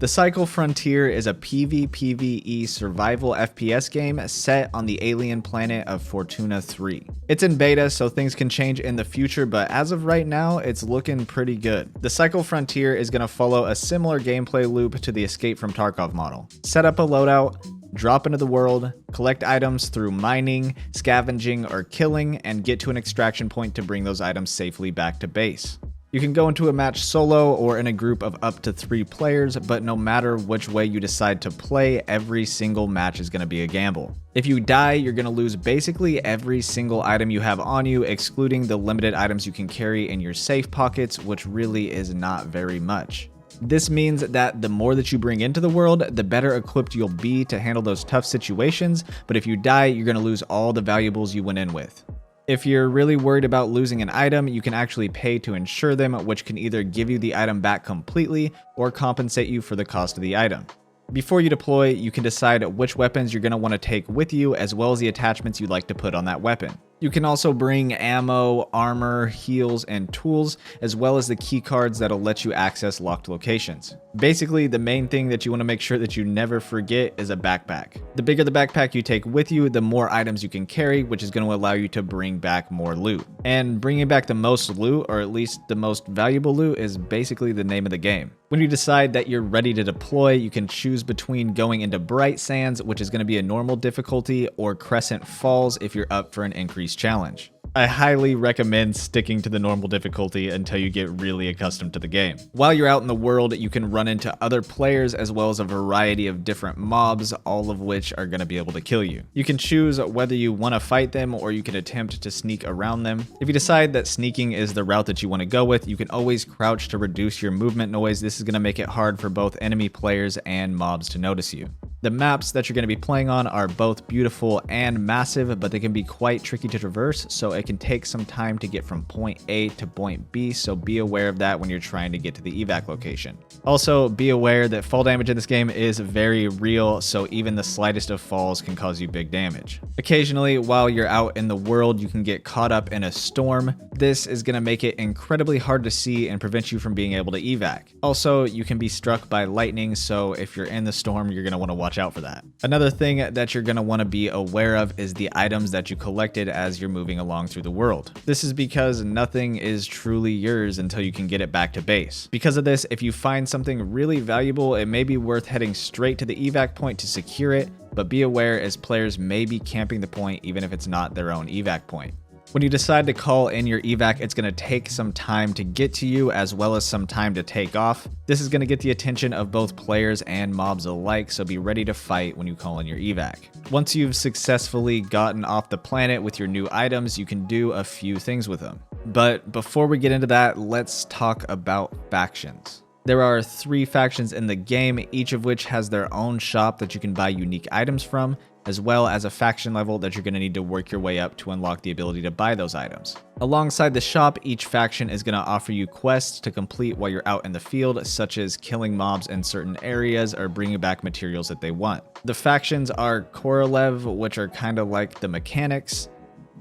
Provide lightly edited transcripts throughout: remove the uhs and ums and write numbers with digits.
The Cycle Frontier is a PvPvE survival FPS game set on the alien planet of Fortuna 3. It's in beta, so things can change in the future, but as of right now, it's looking pretty good. The Cycle Frontier is going to follow a similar gameplay loop to the Escape from Tarkov model. Set up a loadout, drop into the world, collect items through mining, scavenging, or killing, and get to an extraction point to bring those items safely back to base. You can go into a match solo or in a group of up to 3 players, but no matter which way you decide to play, every single match is going to be a gamble. If you die, you're going to lose basically every single item you have on you, excluding the limited items you can carry in your safe pockets, which really is not very much. This means that the more that you bring into the world, the better equipped you'll be to handle those tough situations, but if you die, you're going to lose all the valuables you went in with. If you're really worried about losing an item, you can actually pay to insure them, which can either give you the item back completely or compensate you for the cost of the item. Before you deploy, you can decide which weapons you're going to want to take with you, as well as the attachments you'd like to put on that weapon. You can also bring ammo, armor, heals, and tools, as well as the key cards that'll let you access locked locations. Basically, the main thing that you want to make sure that you never forget is a backpack. The bigger the backpack you take with you, the more items you can carry, which is going to allow you to bring back more loot. And bringing back the most loot, or at least the most valuable loot, is basically the name of the game. When you decide that you're ready to deploy, you can choose between going into Bright Sands, which is going to be a normal difficulty, or Crescent Falls if you're up for an increased challenge. I highly recommend sticking to the normal difficulty until you get really accustomed to the game. While you're out in the world, you can run into other players as well as a variety of different mobs, all of which are going to be able to kill you. You can choose whether you want to fight them or you can attempt to sneak around them. If you decide that sneaking is the route that you want to go with, you can always crouch to reduce your movement noise. This is going to make it hard for both enemy players and mobs to notice you. The maps that you're going to be playing on are both beautiful and massive, but they can be quite tricky to traverse, so it can take some time to get from point A to point B, so be aware of that when you're trying to get to the evac location. Also, be aware that fall damage in this game is very real, so even the slightest of falls can cause you big damage. Occasionally, while you're out in the world, you can get caught up in a storm. This is going to make it incredibly hard to see and prevent you from being able to evac. Also, you can be struck by lightning, so if you're in the storm, you're going to want to watch out for that. Another thing that you're going to want to be aware of is the items that you collected as you're moving along through the world. This is because nothing is truly yours until you can get it back to base. Because of this, if you find something really valuable, it may be worth heading straight to the evac point to secure it, but be aware as players may be camping the point even if it's not their own evac point. When you decide to call in your evac, it's going to take some time to get to you as well as some time to take off. This is going to get the attention of both players and mobs alike, so be ready to fight when you call in your evac. Once you've successfully gotten off the planet with your new items, you can do a few things with them. But before we get into that, let's talk about factions. There are 3 factions in the game, each of which has their own shop that you can buy unique items from, as well as a faction level that you're going to need to work your way up to unlock the ability to buy those items. Alongside the shop, each faction is going to offer you quests to complete while you're out in the field, such as killing mobs in certain areas or bringing back materials that they want. The factions are Korolev, which are kind of like the mechanics,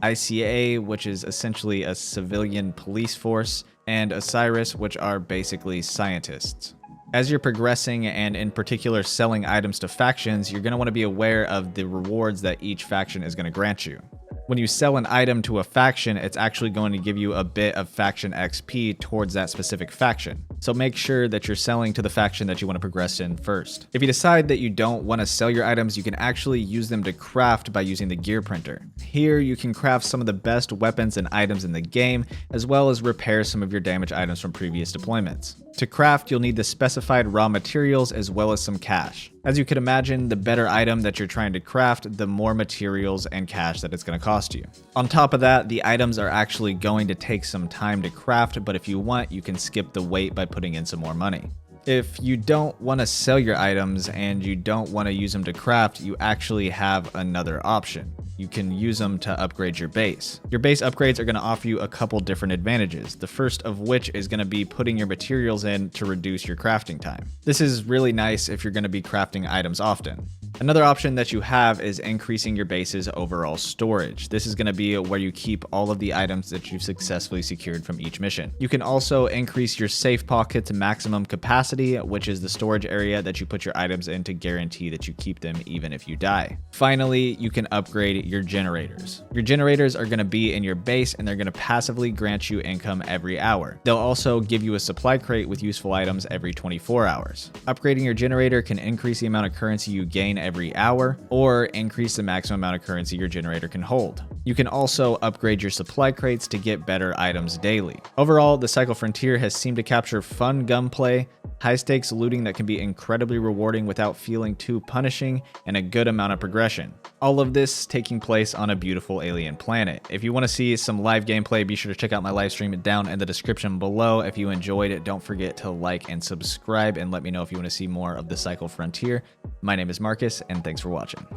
ICA, which is essentially a civilian police force, and Osiris, which are basically scientists. As you're progressing and in particular selling items to factions, you're going to want to be aware of the rewards that each faction is going to grant you. When you sell an item to a faction, it's actually going to give you a bit of faction XP towards that specific faction. So make sure that you're selling to the faction that you want to progress in first. If you decide that you don't want to sell your items, you can actually use them to craft by using the gear printer. Here you can craft some of the best weapons and items in the game, as well as repair some of your damaged items from previous deployments. To craft, you'll need the specified raw materials as well as some cash. As you can imagine, the better item that you're trying to craft, the more materials and cash that it's going to cost you. On top of that, the items are actually going to take some time to craft, but if you want, you can skip the wait by putting in some more money. If you don't want to sell your items and you don't want to use them to craft, you actually have another option. You can use them to upgrade your base. Your base upgrades are going to offer you a couple different advantages, the first of which is going to be putting your materials in to reduce your crafting time. This is really nice if you're going to be crafting items often. Another option that you have is increasing your base's overall storage. This is going to be where you keep all of the items that you've successfully secured from each mission. You can also increase your safe pocket to maximum capacity, which is the storage area that you put your items in to guarantee that you keep them even if you die. Finally, you can upgrade your generators. Your generators are going to be in your base and they're going to passively grant you income every hour. They'll also give you a supply crate with useful items every 24 hours. Upgrading your generator can increase the amount of currency you gain every hour or increase the maximum amount of currency your generator can hold. You can also upgrade your supply crates to get better items daily. Overall, the Cycle Frontier has seemed to capture fun gunplay, high stakes looting that can be incredibly rewarding without feeling too punishing, and a good amount of progression. All of this taking place on a beautiful alien planet. If you want to see some live gameplay, be sure to check out my live stream down in the description below. If you enjoyed it, don't forget to like and subscribe and let me know if you want to see more of the Cycle Frontier. My name is Marcus, and thanks for watching.